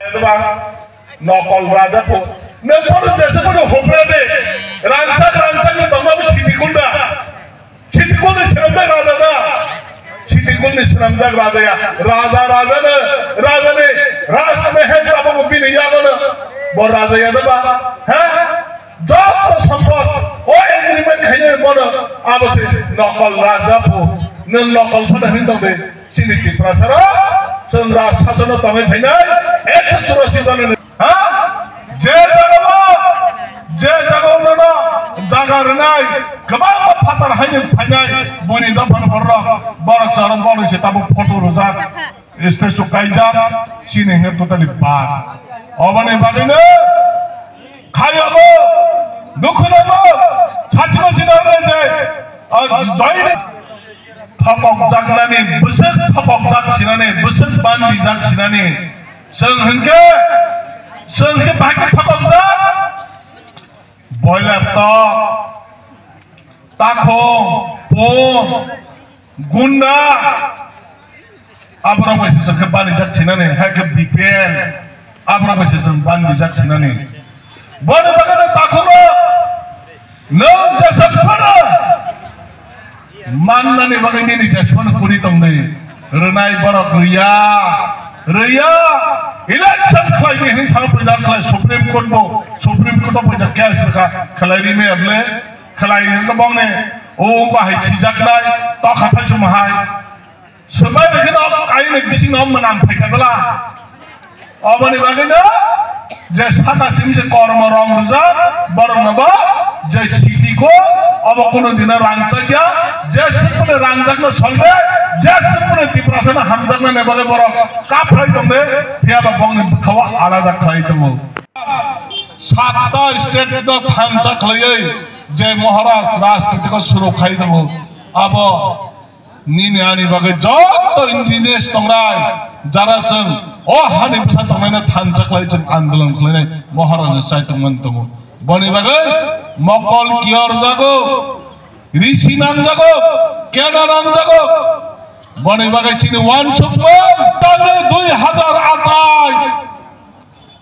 नकल राजाखौ नोंखौनो जेसेखौनो हमनानै रानसाक दंबाबो सिटिखौनो सोनामजाक राजाना सिटिखौनो सोनामजाक राजाया राजानि राजमेहेलफ्राबो बिलैयानो बर राजायानो बा जब सम्पद ओ एग्रीमेंट खायनो बनो आबसे नकल राजाखौ नों नकल फना हिंदोंबे सिलिति प्रासारा संग्रा शासन तमे फैनाय एक चुरासी जन जे जागावनो जागारनाय गोबां फाटार हायनो फैनाय बुनि दफान बररा बरक सारम बरसे ताबो फटो रोजा स्टेज काइजा सिने ने टोटली बार अबने बागैनो खायबो दुखुनाबो छाचिनो सिनारले जे जयने थपक जागनानै बोसोर थपक जागसिनानै बोसोर बान्दी जागसिनानै जों हंके बाहाय थपक जाग बयलार ताखो पन गुन्डा आब्रा बैसे जोंखौ बान्दी जागसिनानै हायके बिपेन आब्रा बैसे जों बान्दी जागसिनानै बने बागैनो ताखोनो नों जेसेफोरो माननानै बागैनि जेसेफोर कुरि दंनै रोनाय बरक रैया इलेक्शन खालायनि हिन साल फैदा खालाय सुप्रीम कोर्ट फैदा केस रखा खालायनि में अबले खालायनि गोबांने ओ बाहाय सिजाकनाय तो खाफा जुमाहाय सबाय रखिनो आइने बिसिं नाम मनाम फैखादला अबनि बागैनो जे सातासिम जे कर्म रंग जा बरनबा जे सिटिको अब कोनो दिन रांसाकिया जे सिपने रांजाकनो सल्बे जे सिपने दिप्रासन हामजाकनो नेबाले बर काफाय दंबे फियाबा बंनि खवा आलादा खाय दङ सातटा स्टेट न थामसा खलयै जे महाराज राजनीतिको सुरु खाय दङ अब निने आनि बागै जत इन्डिजिनियास दंराय जारा जों ओ हानि बिसा दंनायना थामसा खलय जों आन्दोलन खलयनाय महाराज साइतमन दङ बनि बागै मकल कियर जागो ऋषि नाम जागो केना नाम जागो बने बागै चिनि वान छुपन ताने 2028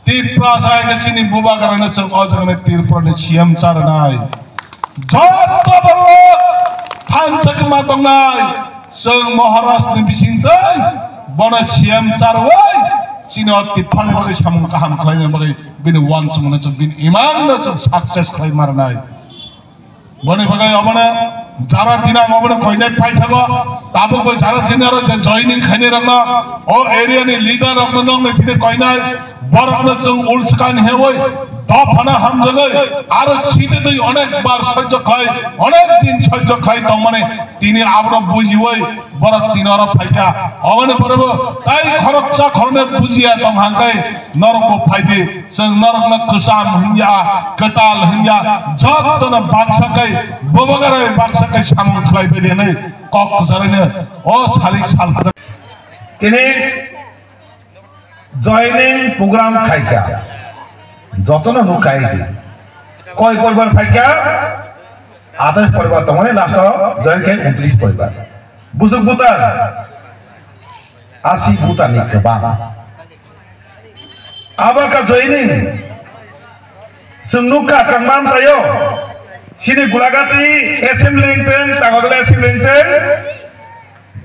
तिप्रासाय के चिनि बुबा करने जों अजगने तिरपने सिएम चारनाय जत बरो थानचक मा दंनाय जों महाराष्ट्र बिसिंदै बने सिएम चारवै चिनि अति फाले बागै सामु काहाम खालायनो बागै बिनि वान चुमने जों बिनि इमान जों सक्सेस खालाय मारनाय बने बागै अबने जारा दिना अबने कइनाय फाइ थागो ताबो बय जारा दिनारो जे जॉइनिंग खायने रंना ओ एरिया नि लीडर रंना नंने थिने कइनाय बरकनो जों उल्सकान हेवय दफाना हम जगै आरो सीधे दै अनेक बार सह्य खाय अनेक दिन सह्य खाय त माने तिनी आब्रो बुझिवय बरक तिनरो फाइका अबने परबो ताई खरकचा खरने बुझिया दं हांकै नरको फाइदे जों नरकना कुसाम हिन्या कटाल हिन्या जतन बाक्सकै बबगरै बाक्सकै सामु खलाय बेदेनै कक जरैनो ओ सालिक साल तिनी जॉइनिंग प्रोग्राम खाइका যতন নুকাইছে কয় পরিবার ফাইকা 28 পরিবার তমনে লাস্ট জয়েন কে 29 পরিবার বুঝুক বুতার 80 বুতানি গোबां আবার কা জয়েনিং সুনুকা কাংমান তাयो সিনি গুলাগাতি এসেম্বলি টেন তাগলে এসেম্বলি টেন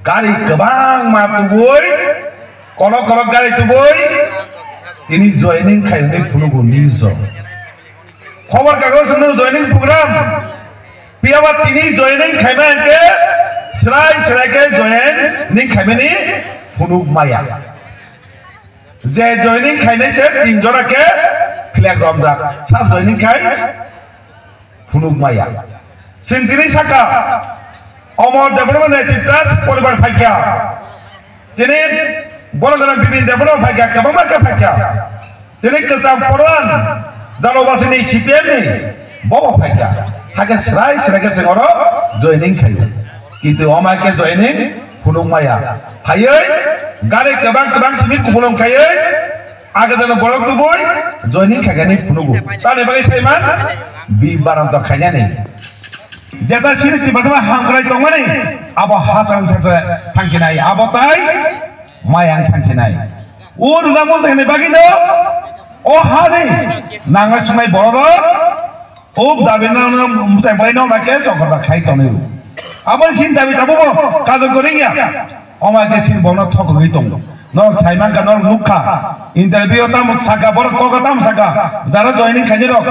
গাড়ি গোबां मा तुबोय কনক কনক গাড়ি তুবोय ini joining खायने फुनुगु न्यूज खबर कागज नो joining प्रोग्राम पियाबा तिनी joining खायना के सराय के joining खायमेनि फुनुग माया जे joining खायने से तीन जना के फ्लैग रमदा सब joining खाय फुनुग माया सिंतिनी साका अमर डेभलपमेंट नेतृत्व परिवार फाइका तिनी बरगना बिबिन डेभलप फाइका कबामा का फाइका तिनी कसाम परवान जालबासिनि सीपीएम नि बबो फाइका हाके सराय के सिङरो जॉइनिंग खायो किन्तु अमा के जॉइनिंग फुनुमाया फायै गारे गोबां सिमि कुबुलम खायै आगे जन बरक दुबोय जॉइनिंग खागानि फुनुगु ताने बागै साइमान बि बारान्त खायनानि जेता सिनि तिबाथमा हांक्राय दंमानि आबो हातां थांखिनाय आबोताय मायां थांखिनाय ও রুনামল এনে বাগিনো ও হানি নাঙ্গা সুনাই বড় ও দাবিনা মুতাই বাইনো মাকে চকরা খাই তনে আবার চিন দাবি তাবো কাজ করিয়া আমাকে চিন বনা ঠক হই তং নর সাইমান কা নর মুখা ইন্টারভিউ তাম সাকা বড় কগতাম সাকা যারা জয়েনিং খাইনি রক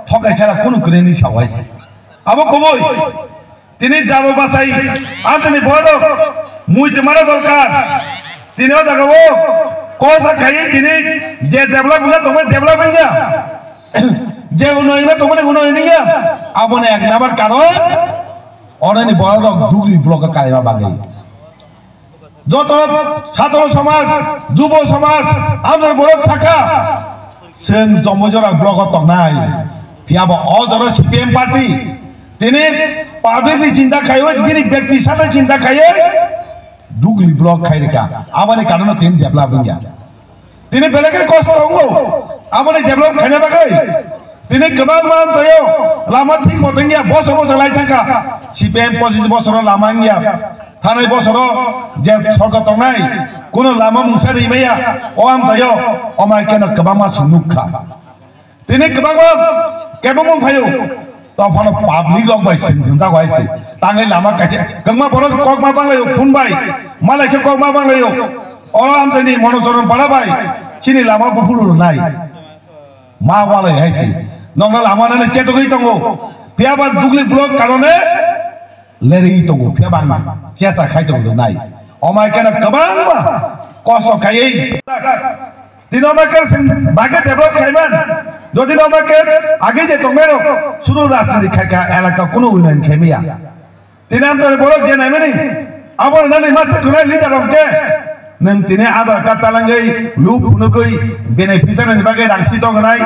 ঠকাই ছাড়া কোন করেনি সাওয়াইছে আবো কবই তিনি যাবো বাসাই আর তিনি বড় মুই তোমার দরকার তিনিও দেখাবো কসা খাই তিনি যে ডেভেলপ হলে তোমার ডেভেলপ হয়ে গিয়া যে উন্নয়ন তোমার উন্নয়ন গিয়া আপনি এক নাম্বার কারণ অনেক বড় দুগলি ব্লকে কারিমা বাগে যত ছাত্র সমাজ যুব সমাজ আমাদের বড় শাখা সেন জমজরা ব্লক নাই পিয়াবো অজর সিপিএম পার্টি তিনি পাবলিকলি চিন্তা খাইও তিনি ব্যক্তির সাথে চিন্তা খাইয়ে দুগলি ব্লক খাই রেখা আমার কারণে তিনি ডেভেলপ হয়ে গিয়া তিনি বেলেগের কষ্ট হঙ্গো আমার ডেভেলপ খাইনা বাগে তিনি গোबां মান তৈও লামা ঠিক মতন গিয়া বছর বছর লাই থাকা সিপিএম 25 বছর লামা গিয়া থানায় বছর যে সরকার তংনাই কোন লামা মুসারি মাইয়া ও আম তৈও অমাই কেন গোबां মা সুনুখা তিনি গোबां মা কেবং ফাইও তখন পাবলিক রক বাই সিনতা গাইছে তাঙ্গে লামা কাছে গংমা বড় ককমা বাংলায়ো ফুনবাই মালাইকে ককমা বাংলায়ো অরা আম তৈনি মনোসরণ বাড়াবাই চিনি লামা বুফুরু নাই মা ওয়ালাই হাইছে নংরা লামা নানে চেতগই তঙ্গো পিয়াবা দুগলি ব্লক কারণে লেরি তঙ্গো পিয়াবা চেতা খাই তঙ্গো নাই অমাই কেন গোबां কষ্ট খাইই তিন আমাকে বাগে ডেভেলপ খাইমান যদি আমাকে আগে যে তঙ্গেরো শুরু রাজনীতি খাইকা এলাকা কোনো উন্নয়ন খাইমিয়া তিনি আমাদের বড় যে নাই মানে আমার নানি মাঝে তুলে লিডার অঙ্কে नों तिने आधार कार्ड तालांगै लुप फुनुगै बेनिफिशियारि बागै रांसि दगनाय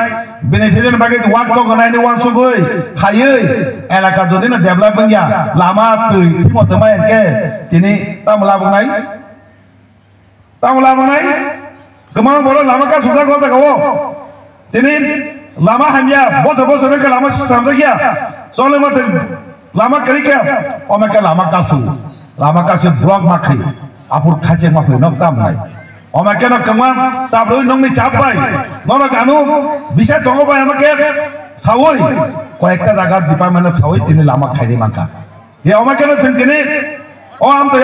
बेनिफिशियारि बागै वाक दगनाय नि वाक सुगै खायै एलाका जदि ना डेभलप गया लामा तै थिमत मा एके तिने तामला बंगनाय गोबां बड़ लामा का सुजा गता गावो तिने लामा हामिया बस बस ने लामा सामदा गया चले मत लामा करिके ओमेके लामा कासु ब्लॉक माखै আপুর খাইছে মাফে নকতাম নাই আমাকে না কমা চাবরই নংনি চাপবাই নর গানু বিষয় দঙবাই আমাকে সাওই কয়েকটা জায়গা ডিপার্টমেন্টে সাওই তিনি লামা খাইনি মাকা হে আমাকে না তিনি ও আম তো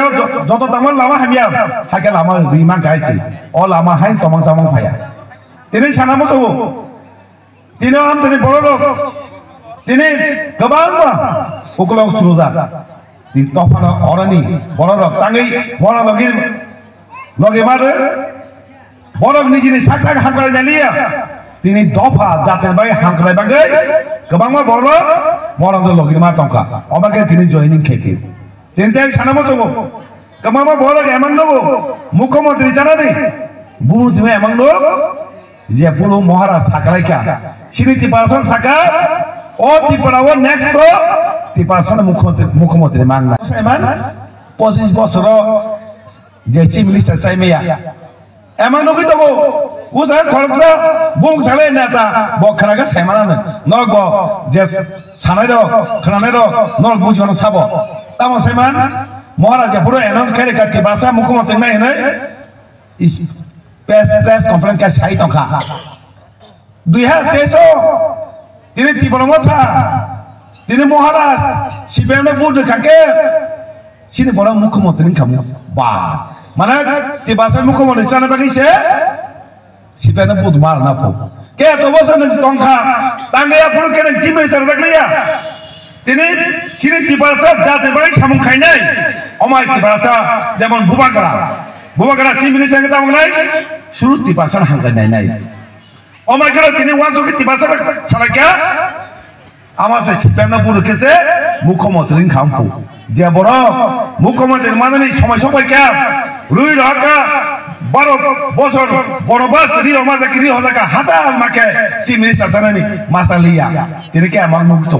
যত তামল লামা হামিয়া হাকে লামা রিমা গাইছে ও লামা হাই তমং সামং ভায়া তিনি সানামো তো তিনি আম তিনি বড় লোক তিনি গোबां ওকলক সুরজা tin topana orani borok tangai borok logi mare borok nijini sakrak hankrai jaliya tini dofa jater bai hankrai bagai goबां borok logi ma tongka omake tini joining khepi tin tai sanamo tongo goबां borok emang nogo mukhyamantri janani bumujibe emang no je pulo maharaj sakraika siniti parson saka o tiparawo next to তিপাসন মুখ্যমন্ত্রী মাংনা সাইমান 25 বছর যে chief minister সাইমিয়া এমন নকি তো উসা খরচা বুং সালে নেতা বখরাগা সাইমানানো নরগ যে সানাইরো খনানেরো নরগ বুঝনো সাবো তামো সাইমান মহারাজা পুরো অ্যানাউন্স করে কাটি বাসা মুখ্যমন্ত্রী নাই নাই প্রেস কনফারেন্স কা সাই টকা 2023 তিনি তিবরমথা তিনি মহারাজ সিপিএম বুট খাকে সিনি বড় মুখ্যমন্ত্রী খামু বা মানে তে বাসার মুখ্যমন্ত্রী জানা বাগিছে সিপিএম বুট মার না পো কে তো বছর টংখা টাঙ্গাইয়া পুরো কেন চিফ মিনিস্টার থাকলিয়া তিনি সিনি তিবাসা জাতে বাই সামুং খাইনাই অমাই তিবাসা যেমন বুবাগরা চিফ মিনিস্টার কথা নাই শুরু তিবাসা হাঙ্গাই নাই অমাই গরা তিনি ওয়ান জকি তিবাসা ছাড়াকা আমাসে সিপিএম বুট কেছে মুখ্যমন্ত্রী খামপু যে বড় মুখ্যমন্ত্রী মানে সময় সময় কে রুই রাকা 12 বছর বড় বাস রি আমাজা কি রি হলাকা হাজার মাকে চিফ মিনিস্টার জানানি মাসালিয়া তিনি কে আমার মুক্ত